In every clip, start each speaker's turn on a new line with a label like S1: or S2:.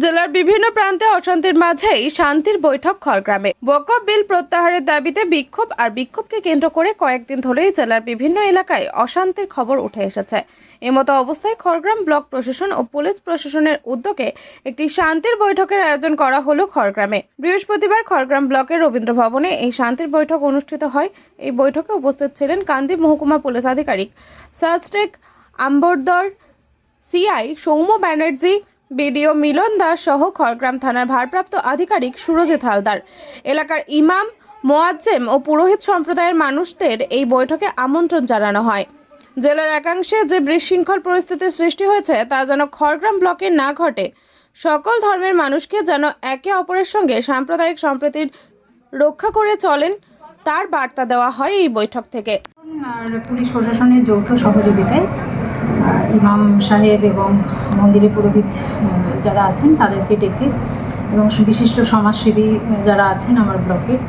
S1: জেলার বিভিন্ন প্রান্তে অশান্তির মাঝেই শান্তির বৈঠক খড়গ্রামে। ওয়াকফ বিল প্রত্যাহারের দাবিতে বিক্ষোভকে কেন্দ্র করে কয়েকদিন ধরেই জেলার বিভিন্ন এলাকায় অশান্তির খবর উঠে এসেছে। এমতো অবস্থায় খড়গ্রাম ব্লক প্রশাসন ও পুলিশ প্রশাসনের উদ্যোগে একটি শান্তির বৈঠকের আয়োজন করা হলো খড়গ্রামে। বৃহস্পতিবার খড়গ্রাম ব্লকের রবীন্দ্র ভবনে এই শান্তির বৈঠক অনুষ্ঠিত হয়। এই বৈঠকে উপস্থিত ছিলেন কান্দি মহকুমা পুলিশ আধিকারিক সাজটেক আম্বরদর, সিআই সৌম্য ব্যানার্জি, বিডিও মিলন দাস সহ খড়গ্রাম থানার ভারপ্রাপ্ত আধিকারিক সুরজিৎ হালদার। এলাকার ইমাম, মোয়াজ্জেম ও পুরোহিত সম্প্রদায়ের মানুষদের এই বৈঠকে আমন্ত্রণ জানানো হয়। জেলার একাংশে যে বিশৃঙ্খল পরিস্থিতির সৃষ্টি হয়েছে তা যেন খড়গ্রাম ব্লকে না ঘটে, সকল ধর্মের মানুষকে যেন একে অপরের সঙ্গে সাম্প্রদায়িক সম্প্রীতির রক্ষা করে চলেন তার বার্তা দেওয়া হয় এই বৈঠক থেকে।
S2: আর পুলিশ প্রশাসনের যৌথ সহযোগিতায় ইমাম সাহেব এবং মন্দিরের পুরোহিত যারা আছেন তাদেরকে ডেকে এবং বিশিষ্ট সমাজসেবী যারা আছেন আমার ব্লকের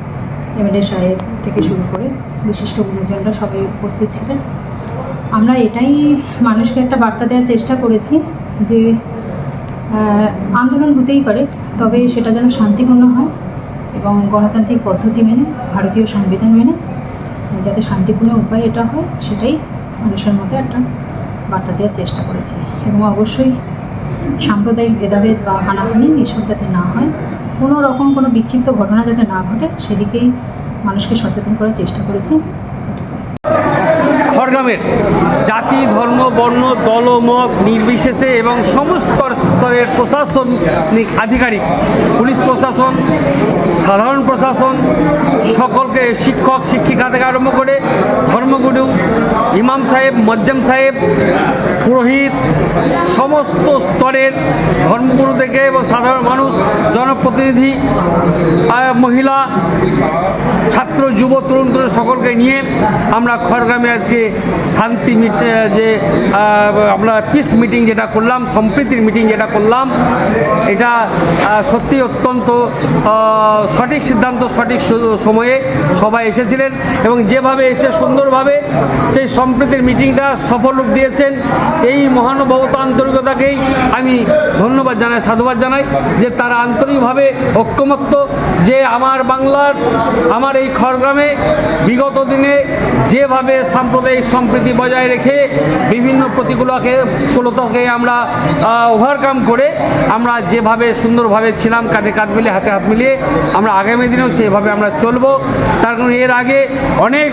S2: এমএলএ সাহেব থেকে শুরু করে বিশিষ্ট গুরুজনরা সবাই উপস্থিত ছিলেন। আমরা এটাই মানুষকে একটা বার্তা দেওয়ার চেষ্টা করেছি যে আন্দোলন হতেই পারে, তবে সেটা যেন শান্তিপূর্ণ হয় এবং গণতান্ত্রিক পদ্ধতি মেনে, ভারতীয় সংবিধান মেনে যাতে শান্তিপূর্ণ উপায় এটা হয়, সেটাই মানুষের মধ্যে একটা বার্তা দেওয়ার চেষ্টা করেছি। এবং অবশ্যই সাম্প্রদায়িক ভেদাভেদ বা হানাহানি এসব যাতে না হয়, কোনো রকম কোনো বিক্ষিপ্ত ঘটনা যাতে না ঘটে, সেদিকেই মানুষকে সচেতন করার চেষ্টা করেছি।
S3: খড়গ্রামের জাতি, ধর্ম, বর্ণ, দলমত নির্বিশেষে এবং সমস্ত স্তরের প্রশাসনিক আধিকারিক, পুলিশ প্রশাসন, সাধারণ প্রশাসন, সকলকে শিক্ষক শিক্ষিকা থেকে আরম্ভ করে ধর্মগুরু, ইমাম সাহেব, মোয়াজ্জেম সাহেব, পুরোহিত, সমস্ত স্তরের ধর্মগুরু থেকে এবং সাধারণ মানুষ, জনপ্রতিনিধি, মহিলা, ছাত্র, যুব, তরুণ সকলকে নিয়ে আমরা খড়গ্রামে আজকে শান্তি যে আমরা পিস মিটিং যেটা করলাম, সম্প্রীতির মিটিং যেটা করলাম, এটা সত্যি অত্যন্ত সঠিক সিদ্ধান্ত, সঠিক সময়ে সবাই এসেছিলেন এবং যেভাবে এসে সুন্দরভাবে সেই সম্প্রীতির মিটিংটা সফল রূপ দিয়েছেন, এই মহানুভবতা আন্তরিকতাকেই আমি ধন্যবাদ জানাই, সাধুবাদ জানাই যে তারা আন্তরিকভাবে ঐক্যমত্য যে আমার বাংলার, আমার এই খড়গ্রামে বিগত দিনে যেভাবে সাম্প্রদায়িক সম্প্রীতি বজায় রেখে বিভিন্ন প্রতিকূলতাকে আমরা ওভারকাম করে আমরা যেভাবে সুন্দরভাবে ছিলাম, কাঁধে কাঁধ মিলিয়ে, হাতে হাত মিলিয়ে, আমরা আগামী দিনেও সেভাবে আমরা চলব। তার কারণ এর আগে অনেক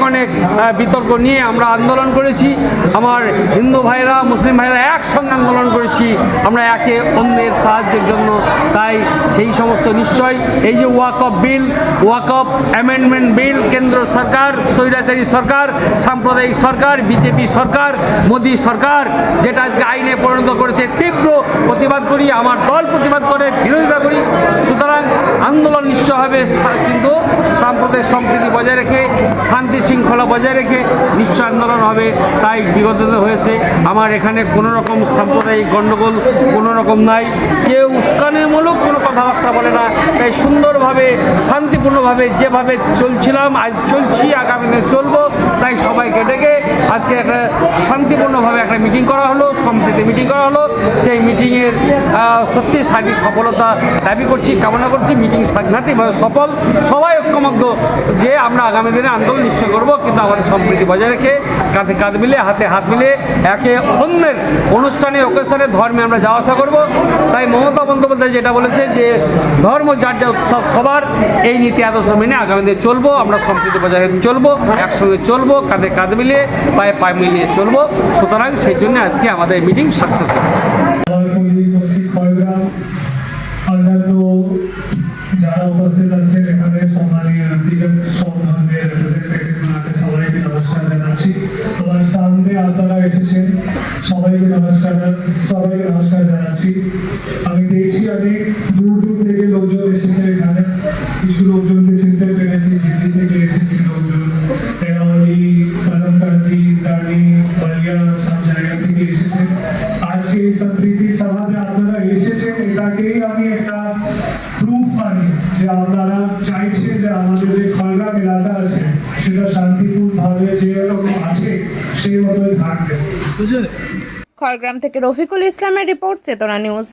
S3: বিতর্ক নিয়ে আমরা আন্দোলন করেছি, আমার হিন্দু ভাইরা, মুসলিম ভাইরা একসঙ্গে আন্দোলন করেছি আমরা একে অন্যের সাহায্যের জন্য। তাই সেই সমস্ত নিশ্চয় এই যে ওয়াকফ বিল, ওয়াকফ অ্যামেন্ডমেন্ট বিল, কেন্দ্র সরকার, স্বৈরাচারী সরকার, সাম্প্রদায়িক সরকার, বিজেপি সরকার, মোদী সরকার যেটা আজকে আইনে পরিণত করেছে, তীব্র প্রতিবাদ করি, আমার দল প্রতিবাদ করে, বিরোধিতা করি। সুতরাং আন্দোলন নিশ্চয় হবে, কিন্তু সাম্প্রদায়িক সম্প্রীতি বজায় রেখে, শান্তি শৃঙ্খলা বজায় রেখে নিশ্চয় আন্দোলন হবে। তাই বিগত হয়েছে আমার এখানে কোনো রকম সাম্প্রদায়িক গণ্ডগোল কোনো রকম নাই, কেউ উস্কানিমূলক কোনো কথাবার্তা বলে না। তাই সুন্দরভাবে, শান্তিপূর্ণভাবে যেভাবে চলছিলাম, আজ চলছি, আগামী দিনে চলবো। তাই সবাইকে ডেকে আজকে একটা শান্তিপূর্ণভাবে একটা মিটিং করা হলো, সম্প্রীতি মিটিং করা হলো। সেই মিটিংয়ের সত্যি সার্বিক সফলতা দাবি করছি, কামনা করছি। মিটিং সাংঘাতিকভাবে সফল, সবাই ঐক্যমত্য যে আমরা আগামী দিনে আন্দোলন নিশ্চয় করবো, কিন্তু আমাদের সম্প্রীতি বজায় রেখে, কাঁধে কাঁধ মিলিয়ে, হাতে হাত মিলিয়ে একে অন্যের অনুষ্ঠানে, অকেশনে, ধর্মে আমরা যাওয়া আসা করবো। তাই মমতা বন্দ্যোপাধ্যায় যেটা বলেছে যে ধর্ম যার যা উৎসব সবার, এই নীতি আদর্শ মেনে আগামী দিনে চলবো, আমরা সম্প্রীতি বজায় রেখে চলবো, একসঙ্গে চলবো, কাঁধে কাঁধ মিলিয়ে, পায়ে পায়ে মিলিয়ে চলবো। সুতরাং সেই জন্য আজকে আমাদের মিটিং সাকসেস হয়েছে।
S4: অন্যান্য যারা উপস্থিত আছেন এখানে, সম্মানীয় সব ধর্মের রিপ্রেজেন্টেটিভস, ওনাকে সবাইকে নমস্কার জানাচ্ছি। আমার সামনে আপনারা এসেছেন, সবাইকে নমস্কার জানাচ্ছি। আমি দেখছি অনেক দূর থেকে লোকজন এসেছে এখানে, কিছু লোকজনকে চিনতে পেরেছি, দিল্লি থেকে এসেছে লোকজন, রেওয়ালি, কলমকান্দি, দাঁড়ি, বলিয়া, সব জায়গা থেকে এসেছে। আজকে এই সম্প্রীতি সভাতে আপনারা এসেছেন, এটাকেই আমি একটা প্রুফ মানি যে আপনারা চাইছেন যে আমাদের যে খড়গ্রাম এলাকা আছে সেটা শান্তিপূর্ণভাবে যেরকম আছে সেই মতোই থাকবে।
S1: খড়গ্রাম থেকে রফিকুল ইসলামের রিপোর্ট, চেতনা নিউজ।